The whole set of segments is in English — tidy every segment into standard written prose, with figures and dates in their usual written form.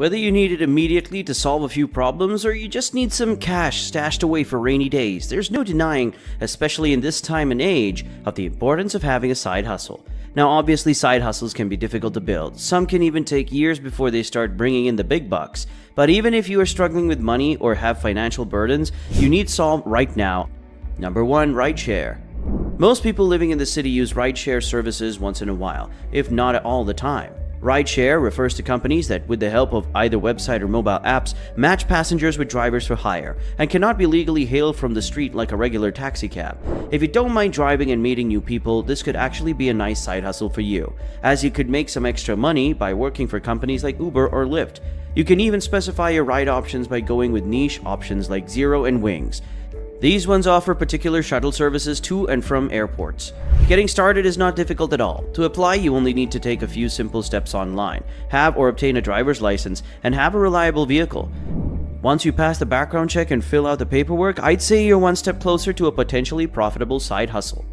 Whether you need it immediately to solve a few problems or you just need some cash stashed away for rainy days, there's no denying, especially in this time and age, of the importance of having a side hustle. Now obviously side hustles can be difficult to build. Some can even take years before they start bringing in the big bucks. But even if you are struggling with money or have financial burdens, you need solved right now. Number 1. Rideshare. Most people living in the city use rideshare services once in a while, if not all the time. Rideshare refers to companies that, with the help of either website or mobile apps, match passengers with drivers for hire, and cannot be legally hailed from the street like a regular taxi cab. If you don't mind driving and meeting new people, this could actually be a nice side hustle for you, as you could make some extra money by working for companies like Uber or Lyft. You can even specify your ride options by going with niche options like Zero and Wings. These ones offer particular shuttle services to and from airports. Getting started is not difficult at all. To apply, you only need to take a few simple steps online, have or obtain a driver's license, and have a reliable vehicle. Once you pass the background check and fill out the paperwork, I'd say you're one step closer to a potentially profitable side hustle.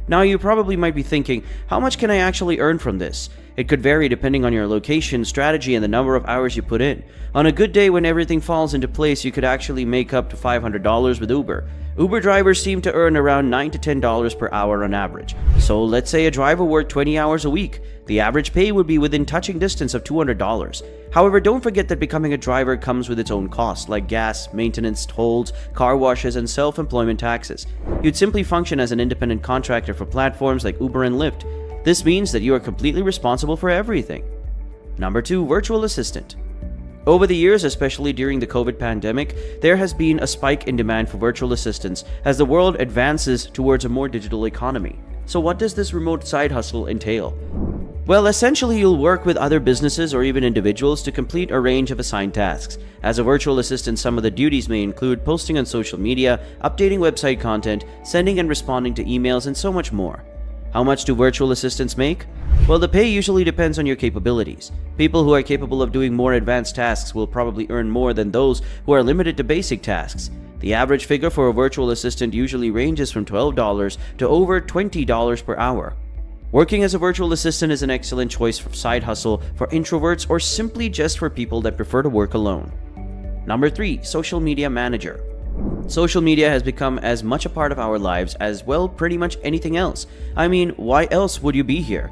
Now you probably might be thinking, how much can I actually earn from this? It could vary depending on your location, strategy, and the number of hours you put in. On a good day when everything falls into place, you could actually make up to $500 with Uber. Uber drivers seem to earn around $9 to $10 per hour on average. So let's say a driver worked 20 hours a week. The average pay would be within touching distance of $200. However, don't forget that becoming a driver comes with its own costs, like gas, maintenance, tolls, car washes, and self-employment taxes. You'd simply function as an independent contractor for platforms like Uber and Lyft. This means that you are completely responsible for everything. Number 2. Virtual assistant. Over the years, especially during the COVID pandemic, there has been a spike in demand for virtual assistants as the world advances towards a more digital economy. So what does this remote side hustle entail? Well, essentially you'll work with other businesses or even individuals to complete a range of assigned tasks. As a virtual assistant, some of the duties may include posting on social media, updating website content, sending and responding to emails, and so much more. How much do virtual assistants make? Well, the pay usually depends on your capabilities. People who are capable of doing more advanced tasks will probably earn more than those who are limited to basic tasks. The average figure for a virtual assistant usually ranges from $12 to over $20 per hour. Working as a virtual assistant is an excellent choice for side hustle for introverts or simply just for people that prefer to work alone. Number 3. Social media manager. Social media has become as much a part of our lives as, well, pretty much anything else. I mean, why else would you be here?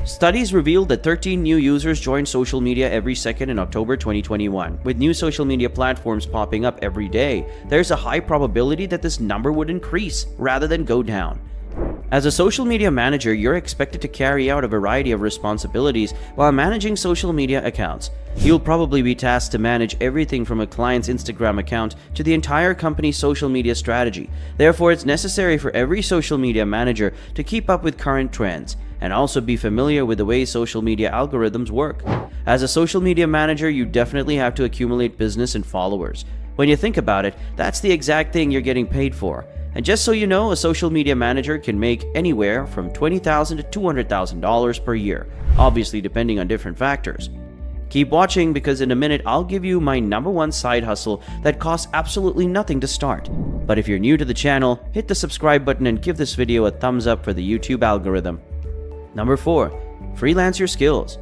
Studies revealed that 13 new users joined social media every second in October 2021. With new social media platforms popping up every day, there's a high probability that this number would increase rather than go down. As a social media manager, you're expected to carry out a variety of responsibilities while managing social media accounts. You'll probably be tasked to manage everything from a client's Instagram account to the entire company's social media strategy. Therefore, it's necessary for every social media manager to keep up with current trends and also be familiar with the way social media algorithms work. As a social media manager, you definitely have to accumulate business and followers. When you think about it, that's the exact thing you're getting paid for. And just so you know, a social media manager can make anywhere from $20,000 to $200,000 per year, obviously depending on different factors. Keep watching because in a minute I'll give you my number 1 side hustle that costs absolutely nothing to start. But if you're new to the channel, hit the subscribe button and give this video a thumbs up for the YouTube algorithm. Number 4. Freelance your skills.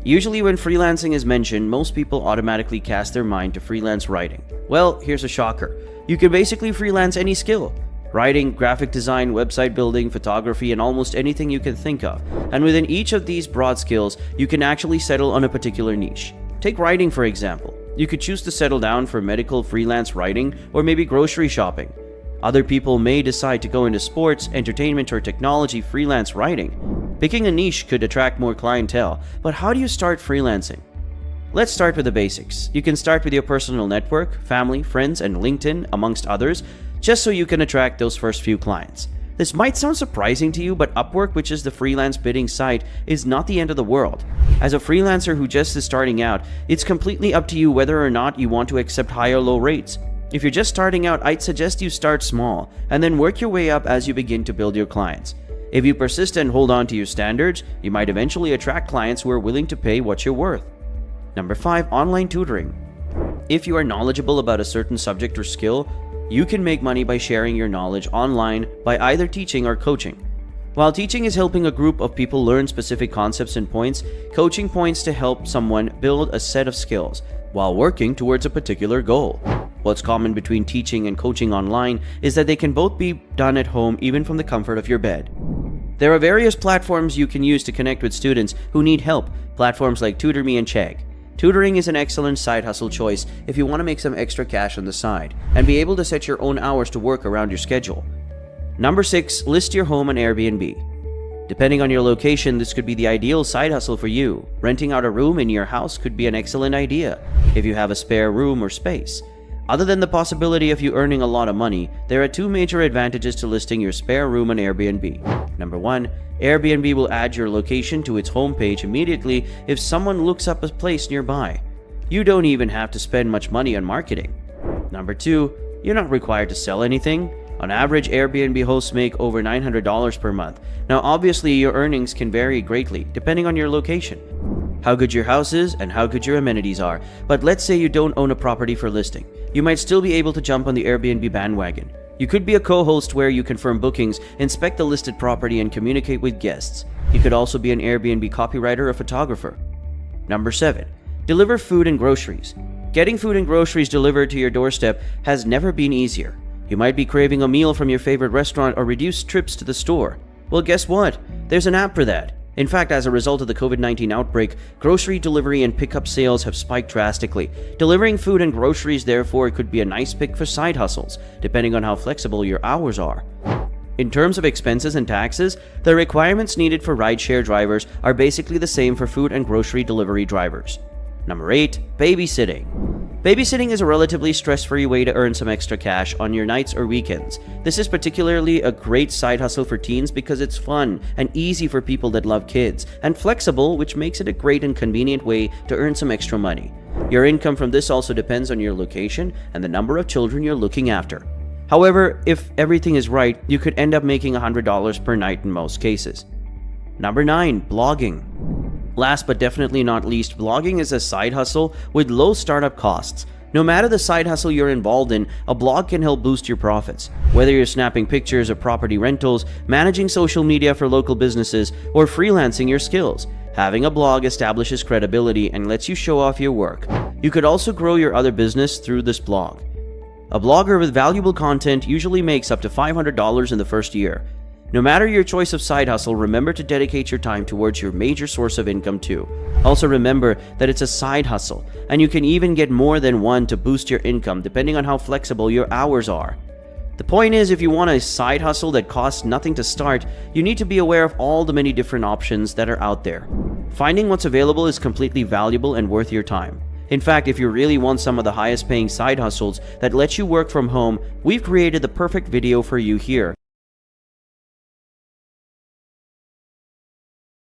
Usually when freelancing is mentioned, most people automatically cast their mind to freelance writing. Well, here's a shocker. You can basically freelance any skill. Writing, graphic design, website building, photography, and almost anything you can think of. And within each of these broad skills, you can actually settle on a particular niche. Take writing for example. You could choose to settle down for medical freelance writing or maybe grocery shopping. Other people may decide to go into sports, entertainment, or technology freelance writing. Picking a niche could attract more clientele, but how do you start freelancing? Let's start with the basics. You can start with your personal network, family, friends, and LinkedIn, amongst others, just so you can attract those first few clients. This might sound surprising to you, but Upwork, which is the freelance bidding site, is not the end of the world. As a freelancer who just is starting out, it's completely up to you whether or not you want to accept high or low rates. If you're just starting out, I'd suggest you start small and then work your way up as you begin to build your clients. If you persist and hold on to your standards, you might eventually attract clients who are willing to pay what you're worth. Number 5. Online tutoring. If you are knowledgeable about a certain subject or skill, you can make money by sharing your knowledge online by either teaching or coaching. While teaching is helping a group of people learn specific concepts and points, coaching points to help someone build a set of skills while working towards a particular goal. What's common between teaching and coaching online is that they can both be done at home even from the comfort of your bed. There are various platforms you can use to connect with students who need help, platforms like TutorMe and Chegg. Tutoring is an excellent side hustle choice if you want to make some extra cash on the side and be able to set your own hours to work around your schedule. Number 6, list your home on Airbnb. Depending on your location, this could be the ideal side hustle for you. Renting out a room in your house could be an excellent idea if you have a spare room or space. Other than the possibility of you earning a lot of money, there are 2 major advantages to listing your spare room on Airbnb. Number 1, Airbnb will add your location to its homepage immediately if someone looks up a place nearby. You don't even have to spend much money on marketing. Number 2, you're not required to sell anything. On average, Airbnb hosts make over $900 per month. Now, obviously, your earnings can vary greatly depending on your location, how good your house is, and how good your amenities are. But let's say you don't own a property for listing. You might still be able to jump on the Airbnb bandwagon. You could be a co-host where you confirm bookings, inspect the listed property, and communicate with guests. You could also be an Airbnb copywriter or photographer. Number 7, deliver food and groceries. Getting food and groceries delivered to your doorstep has never been easier. You might be craving a meal from your favorite restaurant or reduced trips to the store. Well, guess what? There's an app for that. In fact, as a result of the COVID-19 outbreak, grocery delivery and pickup sales have spiked drastically. Delivering food and groceries, therefore, could be a nice pick for side hustles, depending on how flexible your hours are. In terms of expenses and taxes, the requirements needed for rideshare drivers are basically the same for food and grocery delivery drivers. Number 8, babysitting. Babysitting is a relatively stress-free way to earn some extra cash on your nights or weekends. This is particularly a great side hustle for teens because it's fun and easy for people that love kids, and flexible, which makes it a great and convenient way to earn some extra money. Your income from this also depends on your location and the number of children you're looking after. However, if everything is right, you could end up making $100 per night in most cases. Number 9, blogging. Last but definitely not least, blogging is a side hustle with low startup costs. No matter the side hustle you're involved in, a blog can help boost your profits. Whether you're snapping pictures of property rentals, managing social media for local businesses, or freelancing your skills, having a blog establishes credibility and lets you show off your work. You could also grow your other business through this blog. A blogger with valuable content usually makes up to $500 in the first year. No matter your choice of side hustle, remember to dedicate your time towards your major source of income too. Also remember that it's a side hustle, and you can even get more than one to boost your income depending on how flexible your hours are. The point is, if you want a side hustle that costs nothing to start, you need to be aware of all the many different options that are out there. Finding what's available is completely valuable and worth your time. In fact, if you really want some of the highest paying side hustles that let you work from home, we've created the perfect video for you here.